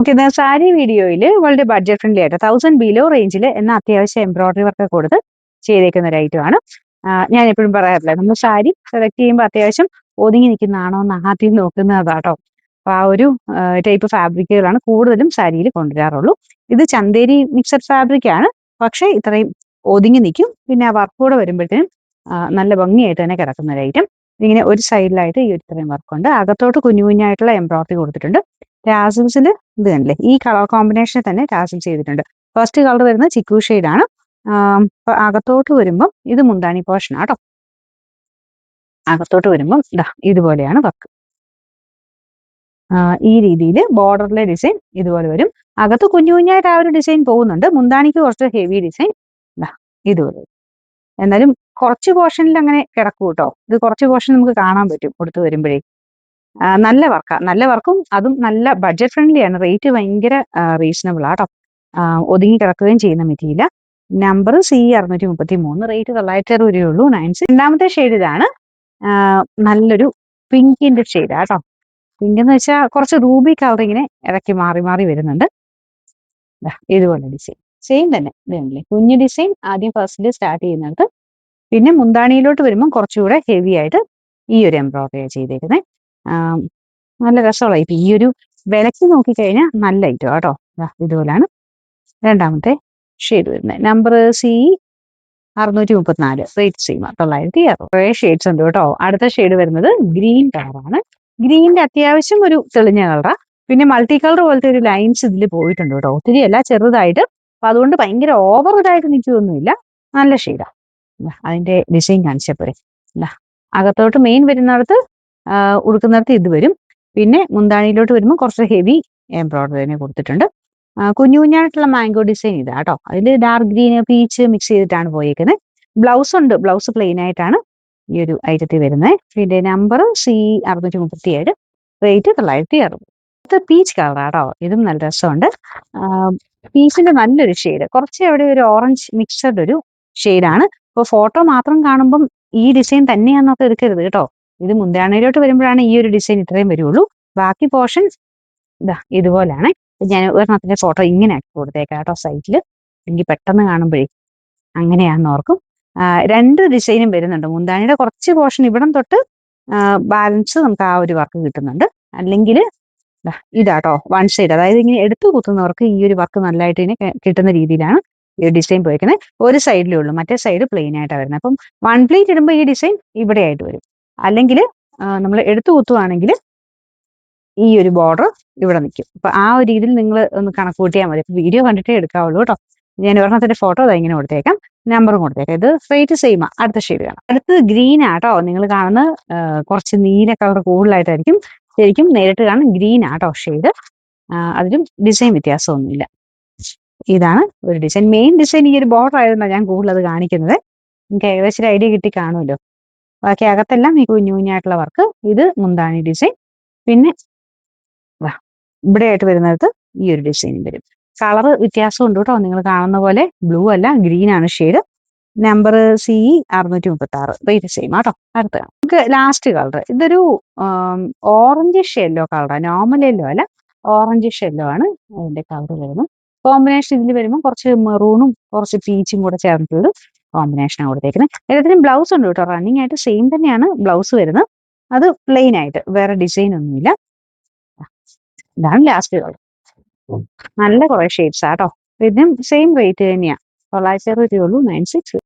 Okay, sari വീഡിയോയിൽ വളരെ budget friendly ആയിട്ട് 1000 ബിലോ റേഞ്ചിൽ എന്ന അത്യാവശ്യം എംബ്രോയിഡറി വർക്ക് കൊടുത്ത് ചെയ്തേക്കുന്ന ഒരു ഐറ്റമാണ്. ഞാൻ എപ്പോഴും പറയാറില്ല, നമ്മൾ സാരി സെലക്ട് ചെയ്യുമ്പോൾ അത്യാവശ്യം ഒതുങ്ങി നിൽക്കുന്നതാണോ എന്ന് ആദ്യം നോക്കുന്നതാട്ടോ. അപ്പൊ ആ ഒരു ടൈപ്പ് ഫാബ്രിക്കുകളാണ് കൂടുതലും സാരിയിൽ കൊണ്ടുവരാറുള്ളൂ. ഇത് ചന്തേരി മിക്സഡ് ഫാബ്രിക് ആണ്, പക്ഷേ ഇത്രയും ഒതുങ്ങി നിൽക്കും. പിന്നെ ആ വർക്ക് കൂടെ വരുമ്പോഴത്തേനും നല്ല ഭംഗിയായിട്ട് തന്നെ കിടക്കുന്ന ഒരു ഐറ്റം. ഇങ്ങനെ ഒരു സൈഡിലായിട്ട് ഈ ഒരു ഇത്രയും വർക്കുണ്ട്. അകത്തോട്ട് കുഞ്ഞു കുഞ്ഞായിട്ടുള്ള എംബ്രോയിഡറി കൊടുത്തിട്ടുണ്ട്. ടാസിൽസിൽ ഇത് കണ്ടില്ലേ, ഈ കളർ കോമ്പിനേഷനിൽ തന്നെ ടാസിൽസ് ചെയ്തിട്ടുണ്ട്. ഫസ്റ്റ് കളർ വരുന്നത് ചിക്കു ഷെയ്ഡാണ്. അകത്തോട്ട് വരുമ്പം ഇത് മുന്താണി പോർഷൻ ആട്ടോ. അകത്തോട്ട് വരുമ്പം ഇതുപോലെയാണ് വർക്ക്. ഈ രീതിയിൽ ബോർഡറിലെ ഡിസൈൻ ഇതുപോലെ വരും. അകത്ത് കുഞ്ഞു കുഞ്ഞായിട്ട് ആ ഒരു ഡിസൈൻ പോകുന്നുണ്ട്. മുന്താണിക്ക് കുറച്ച് ഹെവി ഡിസൈൻ ഇതുപോലെ. എന്നാലും കുറച്ച് പോർഷനിൽ അങ്ങനെ കിടക്കും കേട്ടോ. ഇത് കുറച്ച് പോർഷൻ നമുക്ക് കാണാൻ പറ്റും കൊടുത്തു വരുമ്പോഴേ. നല്ല വർക്കാണ്, നല്ല വർക്കും അതും നല്ല ബഡ്ജറ്റ് ഫ്രണ്ട്ലി ആണ്. റേറ്റ് ഭയങ്കര റീസണബിൾ ആട്ടോ. ഒതുങ്ങി കിടക്കുകയും ചെയ്യുന്ന മെറ്റീരിയൽ. നമ്പർ C633, റേറ്റ് 960 രൂപയുള്ളൂ. 96. രണ്ടാമത്തെ ഷെയ്ഡ് ഇതാണ്. നല്ലൊരു പിങ്കിന്റെ ഷെയ്ഡ് ആട്ടോ. പിങ്ക് എന്ന് വെച്ചാൽ കുറച്ച് റൂബി കളർ ഇങ്ങനെ ഇടയ്ക്ക് മാറി മാറി വരുന്നുണ്ട്. ഇതുപോലെ ഡിസൈൻ സെയിം തന്നെ ഇതല്ലേ, കുഞ്ഞു ഡിസൈൻ ആദ്യം ഫസ്റ്റിൽ സ്റ്റാർട്ട് ചെയ്യുന്നത്. പിന്നെ മുന്താണിയിലോട്ട് വരുമ്പോൾ കുറച്ചുകൂടെ ഹെവി ആയിട്ട് ഈ ഒരു എംബ്രോയിഡറി ചെയ്തേക്കുന്നത്. നല്ല രസമുള്ള ഐറ്റം. ഈ ഒരു വിലക്ക് നോക്കിക്കഴിഞ്ഞാൽ നല്ല ഐറ്റം കേട്ടോ. ഇതുപോലാണ് രണ്ടാമത്തെ ഷെയ്ഡ് വരുന്നത്. Number C634, rate same 960. കുറേ ഷെയ്ഡ്സ് ഉണ്ട് കേട്ടോ. അടുത്ത ഷെയ്ഡ് വരുന്നത് ഗ്രീൻ കളറാണ്. ഗ്രീനിന്റെ അത്യാവശ്യം ഒരു തെളിഞ്ഞ കളറാ. പിന്നെ മൾട്ടി കളർ പോലത്തെ ഒരു ലൈൻസ് ഇതിൽ പോയിട്ടുണ്ട് കേട്ടോ. ഒത്തിരി അല്ല, ചെറുതായിട്ട്. അപ്പൊ അതുകൊണ്ട് ഭയങ്കര ഓവർ ഇതായിട്ട് നിൽക്കുകയൊന്നുമില്ല. നല്ല ഷെയ്ഡാ. അതിന്റെ ഡിസൈൻ കാണിച്ചപ്പോഴേ അകത്തോട്ട് മെയിൻ വരുന്നിടത്ത് ഉടുക്കുന്നിടത്ത് ഇത് വരും. പിന്നെ മുന്താണിയിലോട്ട് വരുമ്പോൾ കുറച്ച് ഹെവി എംബ്രോയിഡറി തന്നെ കൊടുത്തിട്ടുണ്ട്. കുഞ്ഞു കുഞ്ഞായിട്ടുള്ള മാംഗോ ഡിസൈൻ ഇതാ കേട്ടോ. അതിൽ ഡാർക്ക് ഗ്രീൻ പീച്ച് മിക്സ് ചെയ്തിട്ടാണ് പോയേക്കുന്നത്. ബ്ലൗസ് ഉണ്ട്, ബ്ലൗസ് പ്ലെയിൻ ആയിട്ടാണ് ഈ ഒരു ഐറ്റത്തിൽ വരുന്നത്. പിന്നെ നമ്പർ C637, റേറ്റ് 960. ഇത് പീച്ച് കളറാട്ടോ. ഇതും നല്ല രസമുണ്ട്. പീച്ചിന്റെ നല്ലൊരു ഷെയ്ഡ്, കുറച്ച് അവിടെ ഒരു ഓറഞ്ച് മിക്സഡ് ഒരു ഷെയ്ഡാണ്. ഇപ്പോൾ ഫോട്ടോ മാത്രം കാണുമ്പം ഈ ഡിസൈൻ തന്നെയാണെന്നൊക്കെ എടുക്കരുത് കേട്ടോ. ഇത് മുന്താണിയിലോട്ട് വരുമ്പോഴാണ് ഈ ഒരു ഡിസൈൻ ഇത്രയും വരുള്ളൂ. ബാക്കി പോർഷൻ ഇതുപോലാണ്. ഞാൻ ഒരെണ്ണത്തിന്റെ ഫോട്ടോ ഇങ്ങനെ ആക്കി കൊടുത്തേക്കാം കേട്ടോ സൈറ്റിൽ. എനിക്ക് പെട്ടെന്ന് കാണുമ്പോഴേ അങ്ങനെയാണെന്ന് ഓർക്കും. രണ്ട് ഡിസൈനും വരുന്നുണ്ട്. മുന്താണിയുടെ കുറച്ച് പോർഷൻ ഇവിടം തൊട്ട് ബാലൻസ് നമുക്ക് ആ ഒരു വർക്ക് കിട്ടുന്നുണ്ട്. അല്ലെങ്കിൽ ഇതാട്ടോ വൺ സൈഡ്, അതായത് ഇങ്ങനെ എടുത്തു കുത്തുന്നവർക്ക് ഈ ഒരു വർക്ക് നല്ലതായിട്ട് ഇങ്ങനെ കിട്ടുന്ന രീതിയിലാണ് ഈ ഡിസൈൻ പോയിരിക്കുന്നത്. ഒരു സൈഡിലേ ഉള്ളൂ, മറ്റേ സൈഡ് പ്ലെയിൻ ആയിട്ടാണ് വരുന്നത്. അപ്പം വൺ പ്ലേറ്റ് ഇടുമ്പോൾ ഈ ഡിസൈൻ ഇവിടെ ആയിട്ട് വരും. അല്ലെങ്കിൽ നമ്മൾ എടുത്തു കുത്തുവാണെങ്കിൽ ഈ ഒരു ബോർഡർ ഇവിടെ നിൽക്കും. അപ്പൊ ആ ഒരു രീതിയിൽ നിങ്ങൾ ഒന്ന് കണക്ക് കൂട്ടിയാൽ മതി. വീഡിയോ കണ്ടിട്ടേ എടുക്കാവുള്ളൂ കേട്ടോ. ഞാൻ ഒരെണ്ണത്തിന്റെ ഫോട്ടോ ഇങ്ങനെ കൊടുത്തേക്കാം, നമ്പറും കൊടുത്തേക്കാം. ഇത് റേറ്റ് സെയിമാ. അടുത്ത ഷെയ്ഡ് കാണാം. അടുത്തത് ഗ്രീൻ ആട്ടോ. നിങ്ങൾ കാണുന്ന കുറച്ച് നീല കളർ കൂടുതലായിട്ടായിരിക്കും. ശരിക്കും നേരിട്ട് കാണും ഗ്രീൻ ആട്ടോ ഷെയ്ഡ്. അതിലും ഡിസൈൻ വ്യത്യാസമൊന്നുമില്ല. ഇതാണ് ഒരു ഡിസൈൻ. മെയിൻ ഡിസൈൻ ഈ ഒരു ബോർഡർ ആയതുകൊണ്ടാണ് ഞാൻ കൂടുതൽ അത് കാണിക്കുന്നത്. നിങ്ങൾക്ക് ഏകദേശം ഒരു ഐഡിയ കിട്ടി കാണുമല്ലോ. ബാക്കി അകത്തെല്ലാം ഈ കുഞ്ഞു കുഞ്ഞായിട്ടുള്ള വർക്ക്. ഇത് മുന്താണി ഡിസൈൻ. പിന്നെ ഇവിടെ ആയിട്ട് വരുന്നത് ഈ ഒരു ഡിസൈൻ വരും. കളർ വ്യത്യാസം ഉണ്ട് കേട്ടോ. നിങ്ങൾ കാണുന്ന പോലെ ബ്ലൂ അല്ല, ഗ്രീൻ ആണ് shade. Number C636, rate same ആട്ടോ. അടുത്ത നമുക്ക് ലാസ്റ്റ് കളർ. ഇതൊരു ഓറഞ്ചിഷ് യെല്ലോ കളറാണ്. നോർമൽ യെല്ലോ അല്ല, ഓറഞ്ചിഷ് യെല്ലോ ആണ് അതിന്റെ കളർ വരുന്നത്. കോമ്പിനേഷൻ ഇതിൽ വരുമ്പോൾ കുറച്ച് മെറൂണും കുറച്ച് പീച്ചും കൂടെ ചേർന്നിട്ടുള്ള കോമ്പിനേഷനാണ് കൊടുത്തേക്കുന്നത്. എല്ലാത്തിനും ബ്ലൗസ് ഉണ്ട് കേട്ടോ. റണ്ണിങ് ആയിട്ട് സെയിം തന്നെയാണ് ബ്ലൗസ് വരുന്നത്. അത് പ്ലെയിൻ ആയിട്ട്, വേറെ ഡിസൈൻ ഒന്നുമില്ല. ഇതാണ് ലാസ്റ്റ് കളർ. നല്ല കുറെ ഷെയ്ഡ്സ് ആട്ടോ. ഇതിനും സെയിം റേറ്റ് തന്നെയാണ്. 960 രൂപയുള്ളൂ. 96.